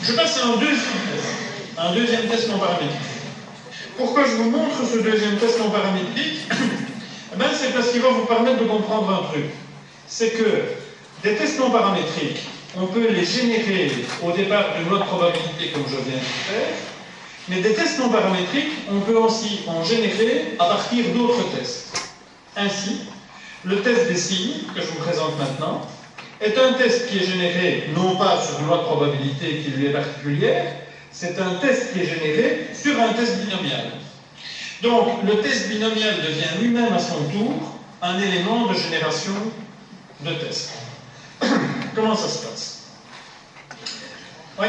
Je passe à un deuxième test non paramétrique. Pourquoi je vous montre ce deuxième test non paramétrique? C'est parce qu'il va vous permettre de comprendre un truc. C'est que des tests non paramétriques, on peut les générer au départ d'une loi de probabilité comme je viens de faire, mais des tests non paramétriques, on peut aussi en générer à partir d'autres tests. Ainsi, le test des signes, que je vous présente maintenant, est un test qui est généré non pas sur une loi de probabilité qui lui est particulière, c'est un test qui est généré sur un test binomial. Donc, le test binomial devient lui-même à son tour un élément de génération de tests. Comment ça se passe? Oui?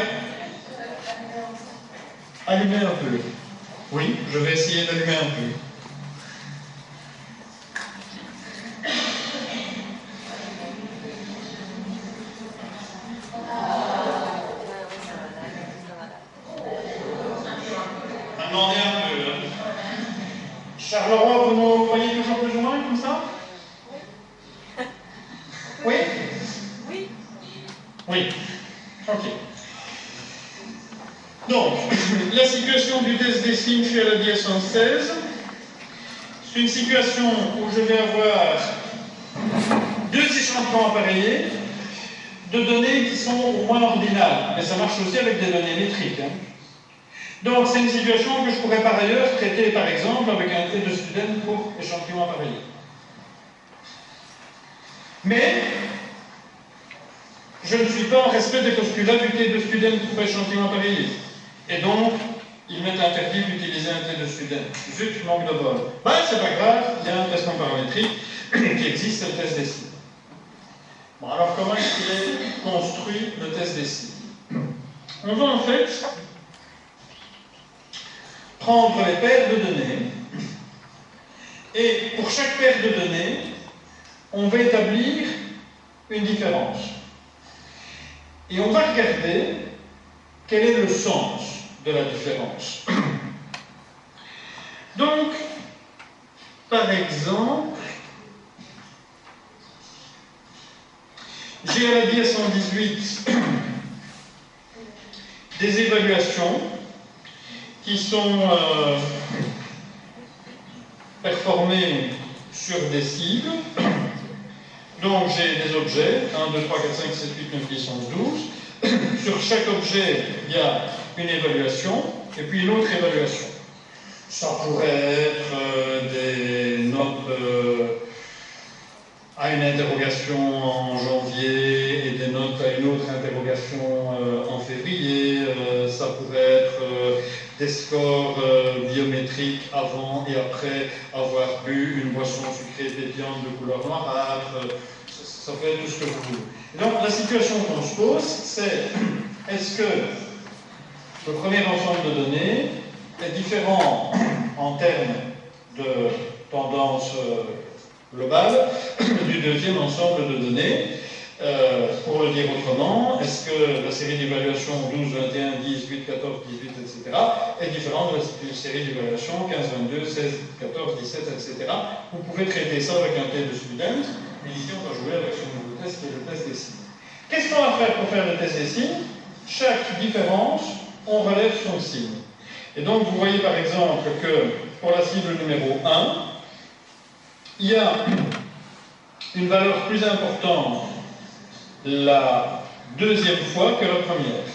Allumez un peu. Oui, je vais essayer d'allumer un peu. Demandez un peu. Charleroi, vous nous voyez toujours plus ou moins comme ça? Oui? Oui. Oui. Ok. Donc, la situation du test des signes chez la dièse 116, c'est une situation où je vais avoir deux échantillons appareillés de données qui sont au moins ordinales. Mais ça marche aussi avec des données métriques. Donc, c'est une situation que je pourrais par ailleurs traiter, par exemple, avec un T de student pour échantillon appareillé. Mais, je ne suis pas en respect des postulats du T de student pour échantillon appareillé. Et donc, il m'est interdit d'utiliser un T de student. Zut, manque de bol. C'est pas grave, il y a un test non paramétrique qui existe, c'est le test des signes. Bon, alors comment est-ce qu'il est construit, le test des signes? On va en fait prendre les paires de données, et pour chaque paire de données, on va établir une différence. Et on va regarder quel est le sens de la différence. Donc, par exemple, j'ai à la dièse 118 des évaluations qui sont performées sur des cibles. Donc j'ai des objets, 1, 2, 3, 4, 5, 7, 8, 9, 10, 11, 12. Sur chaque objet, il y a une évaluation, et puis une autre évaluation. Ça pourrait être des notes à une interrogation en janvier et des notes à une autre interrogation en février. Ça pourrait être des scores biométriques avant et après avoir bu une boisson sucrée pétillante de couleur noirâtre. Ça fait tout ce que vous voulez. Et donc la situation qu'on se pose, c'est est-ce que le premier ensemble de données est différent en termes de tendance globale du deuxième ensemble de données? Pour le dire autrement, est-ce que la série d'évaluation 12, 21, 10, 8, 14, 18, etc. est différente de la série d'évaluation 15, 22, 16, 14, 17, etc. Vous pouvez traiter ça avec un test de student, mais ici on va jouer avec ce nouveau test qui est le test des signes. Qu'est-ce qu'on va faire pour faire le test des signes? Chaque différence, on relève son signe. Et donc vous voyez par exemple que pour la cible numéro 1, il y a une valeur plus importante la deuxième fois que la première.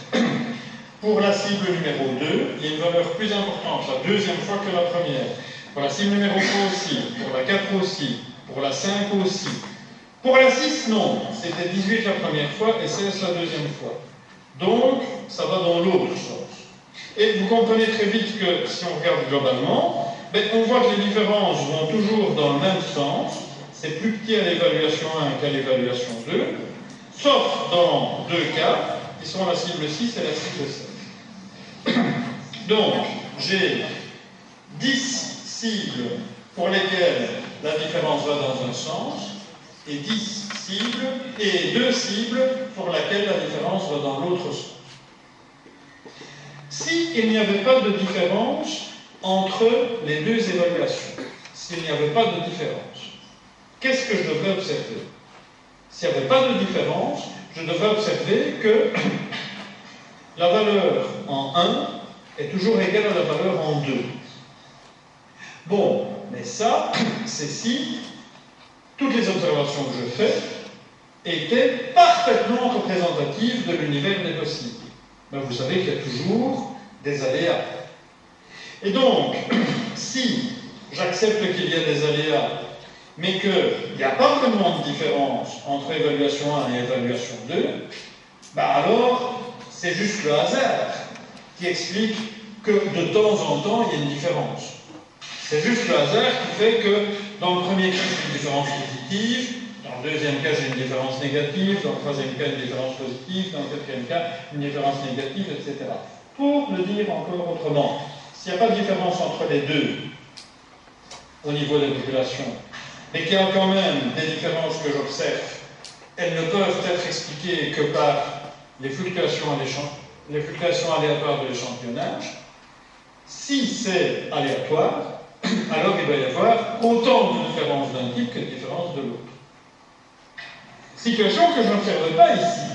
Pour la cible numéro 2, il y a une valeur plus importante la deuxième fois que la première. Pour la cible numéro 3 aussi, pour la 4 aussi, pour la 5 aussi. Pour la 6, non. C'était 18 la première fois et 16 la deuxième fois. Donc, ça va dans l'autre sens. Et vous comprenez très vite que si on regarde globalement, on voit que les différences vont toujours dans le même sens. C'est plus petit à l'évaluation 1 qu'à l'évaluation 2. Sauf dans deux cas, qui sont la cible 6 et la cible 7. Donc, j'ai 10 cibles pour lesquelles la différence va dans un sens, et 10 cibles, et 2 cibles pour lesquelles la différence va dans l'autre sens. S'il n'y avait pas de différence entre les deux évaluations, s'il n'y avait pas de différence, qu'est-ce que je devrais observer? S'il n'y avait pas de différence, je devrais observer que la valeur en 1 est toujours égale à la valeur en 2. Bon, mais ça, c'est si toutes les observations que je fais étaient parfaitement représentatives de l'univers des possibles. Ben, vous savez qu'il y a toujours des aléas. Et donc, si j'accepte qu'il y a des aléas, mais qu'il n'y a pas vraiment de différence entre évaluation 1 et évaluation 2, ben alors, c'est juste le hasard qui explique que de temps en temps, il y a une différence. C'est juste le hasard qui fait que dans le premier cas, j'ai une différence positive, dans le deuxième cas, j'ai une différence négative, dans le troisième cas, une différence positive, dans le quatrième cas, une différence négative, etc. Pour le dire encore autrement, s'il n'y a pas de différence entre les deux au niveau des populations, mais qu'il y a quand même des différences que j'observe, elles ne peuvent être expliquées que par les fluctuations aléatoires de l'échantillonnage. Si c'est aléatoire, alors il doit y avoir autant de différences d'un type que de différences de l'autre. Situation que je n'observe pas ici.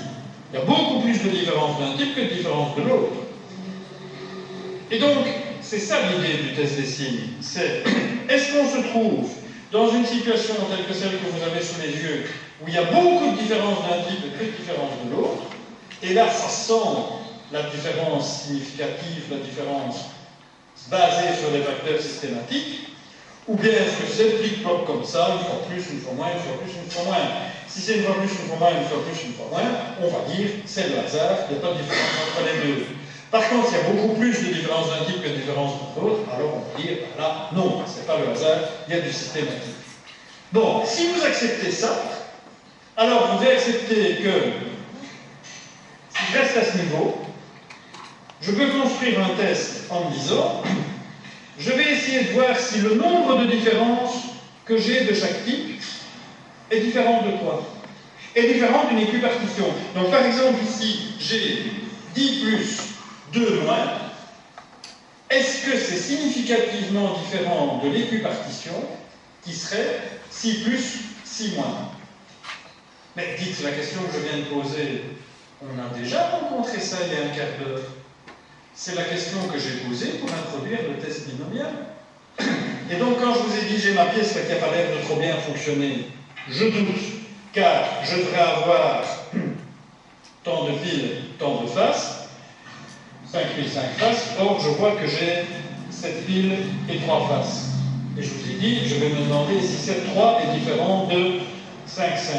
Il y a beaucoup plus de différences d'un type que de différences de l'autre. Et donc, c'est ça l'idée du test des signes. C'est, est-ce qu'on se trouve dans une situation telle que celle que vous avez sous les yeux, où il y a beaucoup de différences d'un type et peu de différences de l'autre, et là, ça sent la différence significative, la différence basée sur des facteurs systématiques, ou bien est-ce que c'est plic-ploc comme ça, une fois plus, une fois moins, une fois plus, une fois moins. Si c'est une fois plus, une fois moins, une fois plus, une fois moins, on va dire c'est le hasard, il n'y a pas de différence entre les deux. Par contre, il y a beaucoup plus de différences d'un type que de différences de l'autre, alors on va dire, là, non, c'est pas le hasard, il y a du systématique. Bon, si vous acceptez ça, alors vous devez accepter que, si je reste à ce niveau, je peux construire un test en me disant, je vais essayer de voir si le nombre de différences que j'ai de chaque type est différent de quoi? Est différent d'une équipartition. Donc par exemple ici, j'ai 10 plus 2 moins. Est-ce que c'est significativement différent de l'équipartition qui serait 6 plus 6 moins? Mais dites la question que je viens de poser, on a déjà rencontré ça il y a un quart d'heure. C'est la question que j'ai posée pour introduire le test binomial. Et donc, quand je vous ai dit j'ai ma pièce qui n'a pas l'air de trop bien fonctionner, je doute, car je devrais avoir tant de piles, tant de faces, 5 piles, 5 faces, or je vois que j'ai 7 piles et 3 faces. Et je vous ai dit, je vais me demander si 7, 3 est différent de 5, 5.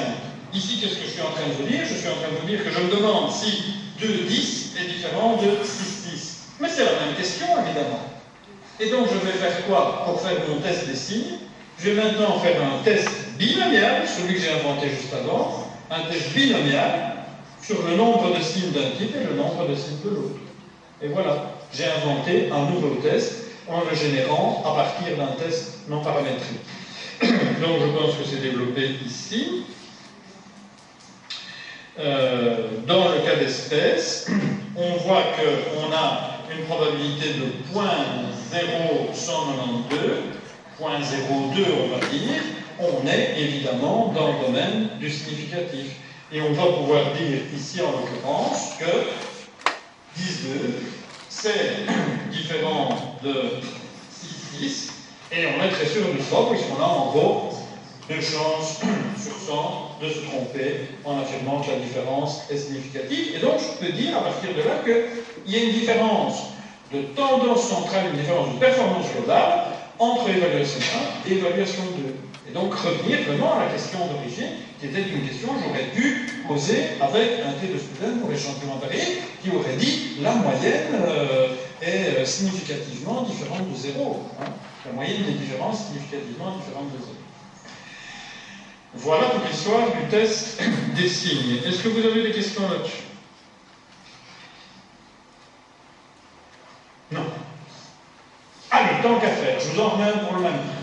Ici, qu'est-ce que je suis en train de vous dire? Je suis en train de vous dire que je me demande si 2, 10 est différent de 6, 10. Mais c'est la même question, évidemment. Et donc, je vais faire quoi pour faire mon test des signes? Je vais maintenant faire un test binomial, celui que j'ai inventé juste avant, un test binomial sur le nombre de signes d'un type et le nombre de signes de l'autre. Et voilà, j'ai inventé un nouveau test en le générant à partir d'un test non paramétrique. Donc, je pense que c'est développé ici. Dans le cas d'espèce, on voit qu'on a une probabilité de 0.0192, 0.02 on va dire, on est évidemment dans le domaine du significatif. Et on va pouvoir dire ici en l'occurrence que 10,2 c'est différent de 6,6 et on est très sûr de ça puisqu'on a en gros 2 chances sur 100 de se tromper en affirmant que la différence est significative. Et donc, je peux dire à partir de là qu'il y a une différence de tendance centrale, une différence de performance globale entre évaluation 1 et évaluation 2. Et donc, revenir vraiment à la question d'origine, qui était une question que j'aurais dû poser avec un T de Student pour l'échantillon varié, qui aurait dit la moyenne est significativement différente de 0. Hein. La moyenne des différences significativement différente de 0. Voilà toute l'histoire du test des signes. Est-ce que vous avez des questions là-dessus? Non. Allez, tant qu'à faire, je vous en remets un pour le même prix.